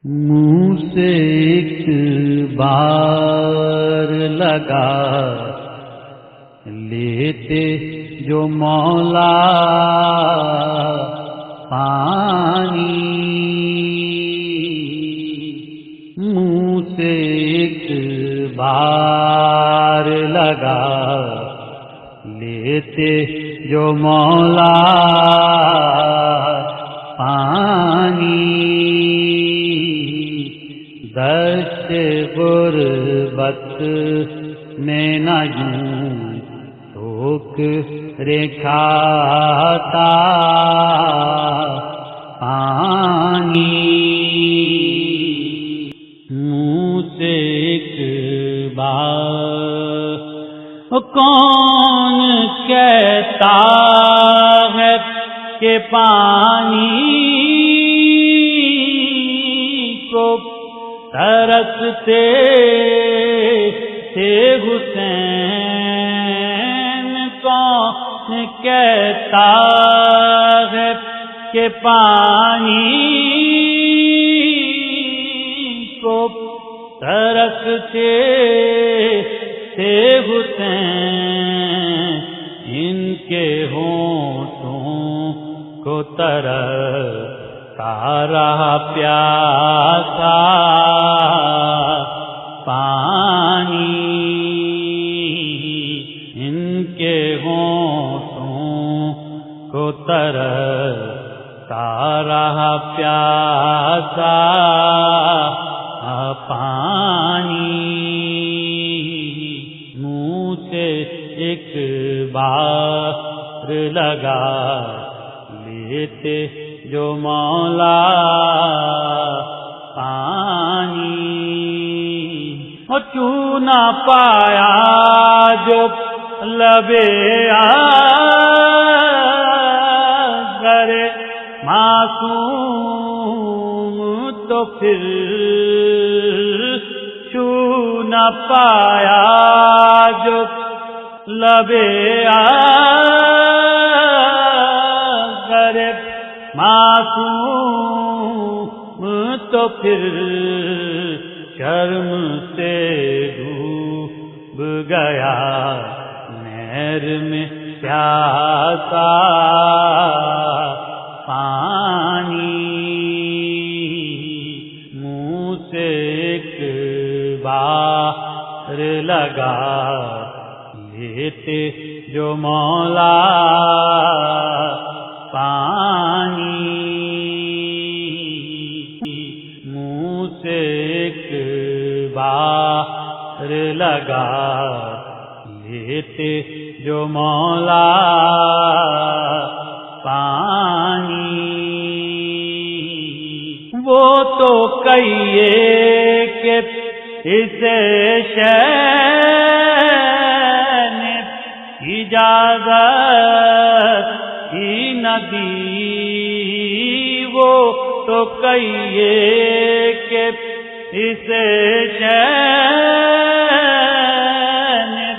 منہ سے ایک بار لگا لیتے جو مولا پانی، منہ سے ایک بار لگا لیتے جو مولا پانی، دشت غربت میں نہ یوں ٹھوکریں کھاتا پانی، منہ سے ایک بار کون کہتا ہے کہ پانی کو ترستے تھے حسین، کون کہتا ہے کہ پانی کو ترستے تھے حسین، ان کے ہونٹوں کو ترستا رہا پیاسا پانی، ان کے ہونٹوں کو ترستا رہا پیاسا پانی، منہ سے ایک بار لگا لیتے جو مولا پانی، اور چونا پایا جو لبے کرے معصوم تو پھر چونا پایا جو لبے کرے معصوم تو پھر شرم سے ڈوب گیا نہر میں پیاسا پانی، منہ سے ایک بار لگا لیتے جو مولا پانی، منہ سے ایک بار لگا لیتے جو مولا پانی، وہ تو کہیے کہ اسے شے نے اجازت ہی نہ دی، وہ تو کہیے کہ اسے شے نے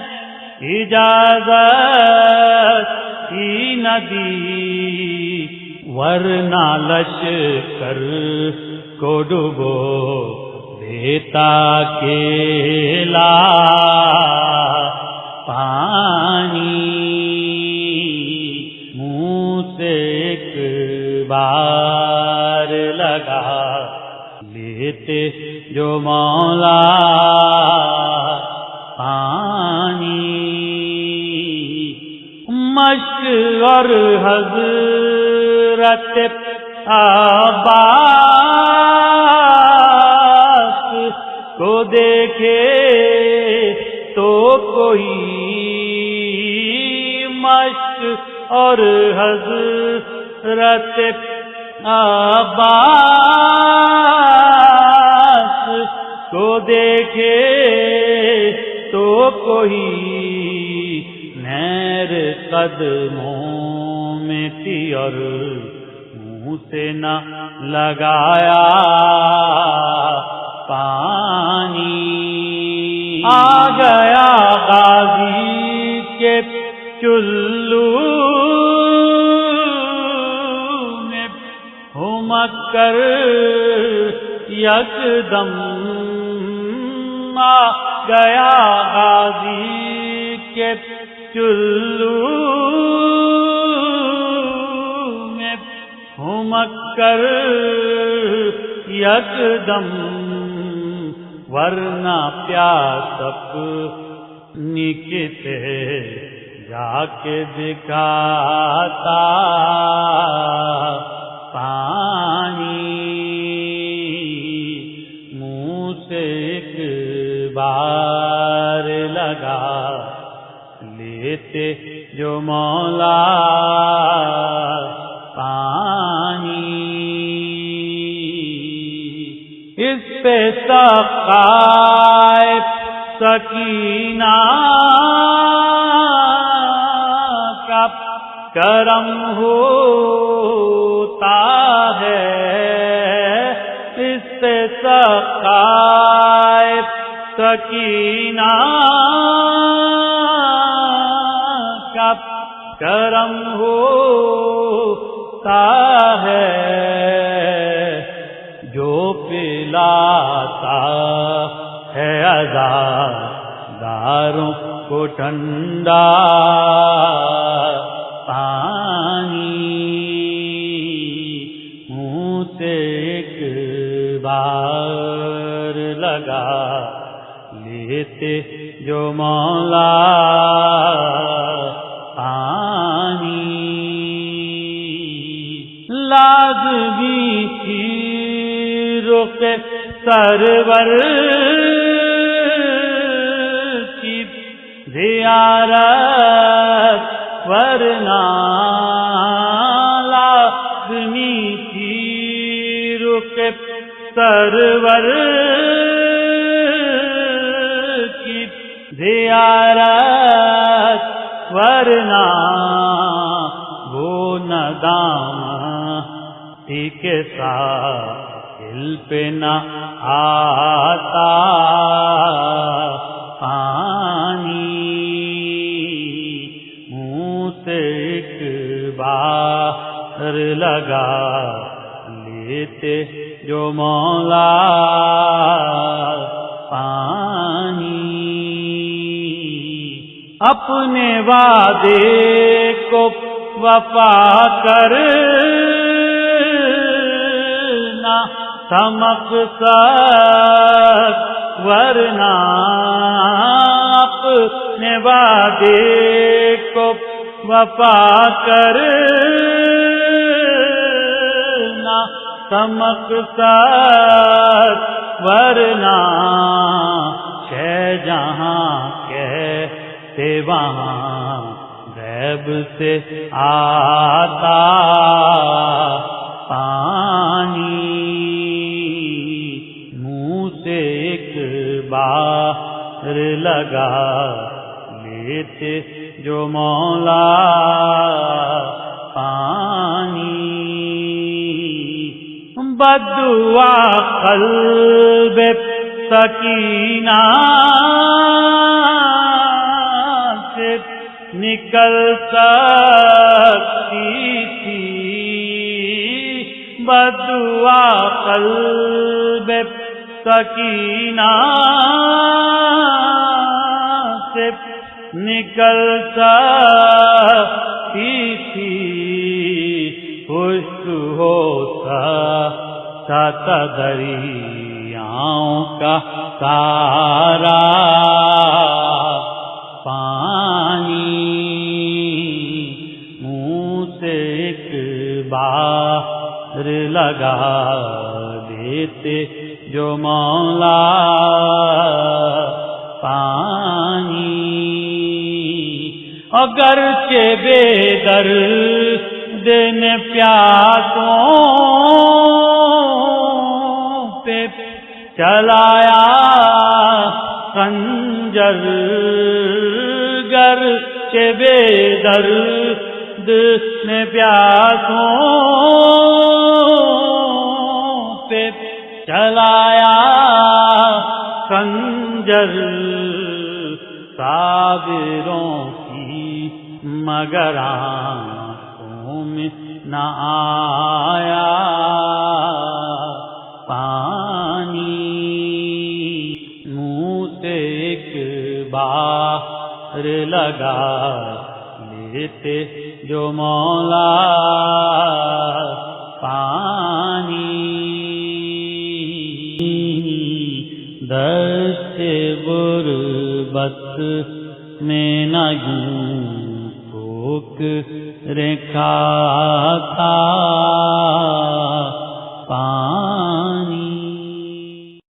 اجازت ہی نہ دی، ورنہ لشکر کو ڈبو دیتا اکیلا پانی، منہ سے ایک بار لگا لیتے جو مولا پانی، مشق اور حضرت عباس کو دیکھے تو کوئی، مشق اور حضرت عباس کو دیکھے تو کوئی، نہر قدموں میں تھی اور منہ سے نہ لگایا پانی، آ گیا غازی کے چلو میں ہمک کر یکدم آ گیا غازی کے چلو میں ہمک کر یکدم، ورنہ پیاس اپنی کتے جا کے دکھاتا پانی، منہ سے ایک بار لگا لیتے جو مولا پانی، اس پہ سقائے سکینہ کا کرم ہوتا ہے، اس پہ سقائے سکینہ کا کرم ہوتا ہے، جو پلاتا ہے عزاداروں کو ٹھنڈا پانی، منہ سے ایک بار لگا لیتے جو مولا پانی، لازمی تھی رخ سرور کی زیارت، ورنہ لازمی تھی رخ سرور کی زیارت، ورنہ وہ ندامتی کے ساحل پہ نہ آتا پانی، منہ سے ایک بار لگا لیتے جو مولا پانی، اپنے وعدے کو وفا کر سمق سک، ورنہ اپنے وعدے کو وفا کرنا سمق سک، ورنہ شہ جہاں کہتے وہاں غیب سے آتا پانی، منہ سے ایک بار لگا لیتے جو مولا پانی، بددعا قلب سکینہ سے نکل سکتی تھی، بددعا قلب سکینہ سے نکل سکتی تھی، خشک ہوتا تھا دریاؤں کا سارا پانی، منہ سے ایک بار لگا دیتے جو مولا پانی، اگرچہ بے درد نے پیاسوں پہ چلایا خنجر، گرچہ بے درد نے پیاسوں پہ چلایا خنجر، صابروں کی مگر آنکھوں میں نہ آیا پانی، باہر لگا لیتے جو مولا پانی، دست غربت میں نہ یوں ٹھوکریں کھاتا پانی۔